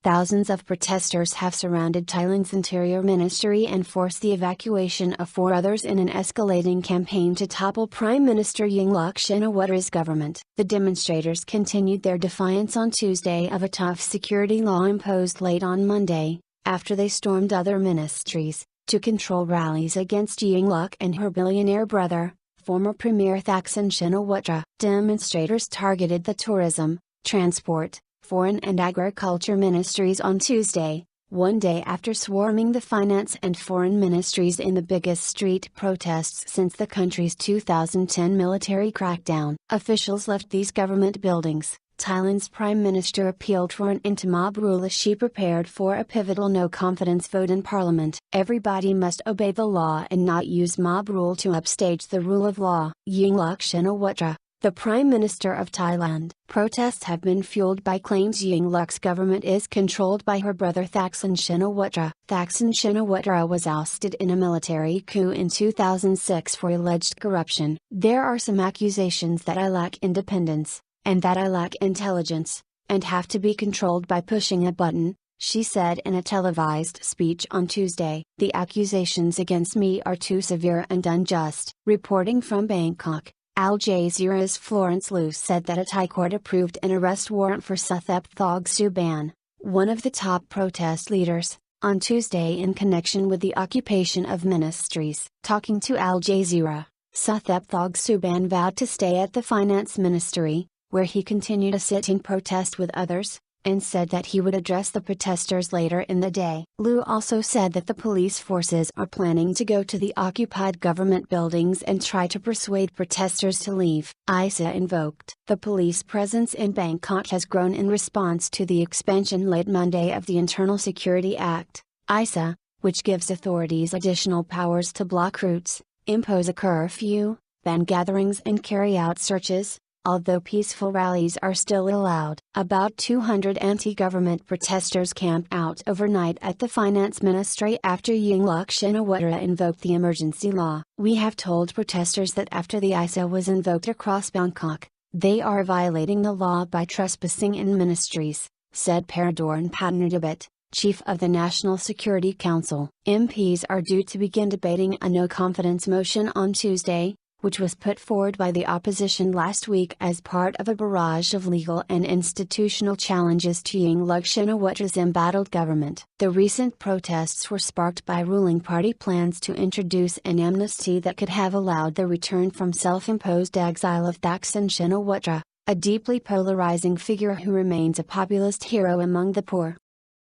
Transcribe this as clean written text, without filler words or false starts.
Thousands of protesters have surrounded Thailand's interior ministry and forced the evacuation of 4 others in an escalating campaign to topple Prime Minister Yingluck Shinawatra's government. The demonstrators continued their defiance on Tuesday of a tough security law imposed late on Monday, after they stormed other ministries, to control rallies against Yingluck and her billionaire brother, former Premier Thaksin Shinawatra. Demonstrators targeted the tourism, transport, foreign and agriculture ministries on Tuesday, one day after swarming the finance and foreign ministries in the biggest street protests since the country's 2010 military crackdown. Officials left these government buildings. Thailand's Prime Minister appealed for an anti-mob rule as she prepared for a pivotal no-confidence vote in Parliament. Everybody must obey the law and not use mob rule to upstage the rule of law. Yingluck Shinawatra, the Prime Minister of Thailand. Protests have been fueled by claims Yingluck's government is controlled by her brother Thaksin Shinawatra. Thaksin Shinawatra was ousted in a military coup in 2006 for alleged corruption. There are some accusations that I lack independence, and that I lack intelligence, and have to be controlled by pushing a button, she said in a televised speech on Tuesday. The accusations against me are too severe and unjust. Reporting from Bangkok, Al Jazeera's Florence Liu said that a Thai court approved an arrest warrant for Thaksin, one of the top protest leaders, on Tuesday in connection with the occupation of ministries. Talking to Al Jazeera, Thaksin vowed to stay at the finance ministry, where he continued a sitting protest with others, and said that he would address the protesters later in the day. Liu also said that the police forces are planning to go to the occupied government buildings and try to persuade protesters to leave. ISA invoked. The police presence in Bangkok has grown in response to the expansion late Monday of the Internal Security Act, ISA, which gives authorities additional powers to block routes, impose a curfew, ban gatherings and carry out searches, although peaceful rallies are still allowed. About 200 anti-government protesters camped out overnight at the finance ministry after Yingluck Shinawatra invoked the emergency law. We have told protesters that after the ISA was invoked across Bangkok, they are violating the law by trespassing in ministries, said Paradorn Patnadabit, chief of the National Security Council. MPs are due to begin debating a no-confidence motion on Tuesday, which was put forward by the opposition last week as part of a barrage of legal and institutional challenges to Yingluck Shinawatra's embattled government. The recent protests were sparked by ruling party plans to introduce an amnesty that could have allowed the return from self-imposed exile of Thaksin Shinawatra, a deeply polarizing figure who remains a populist hero among the poor.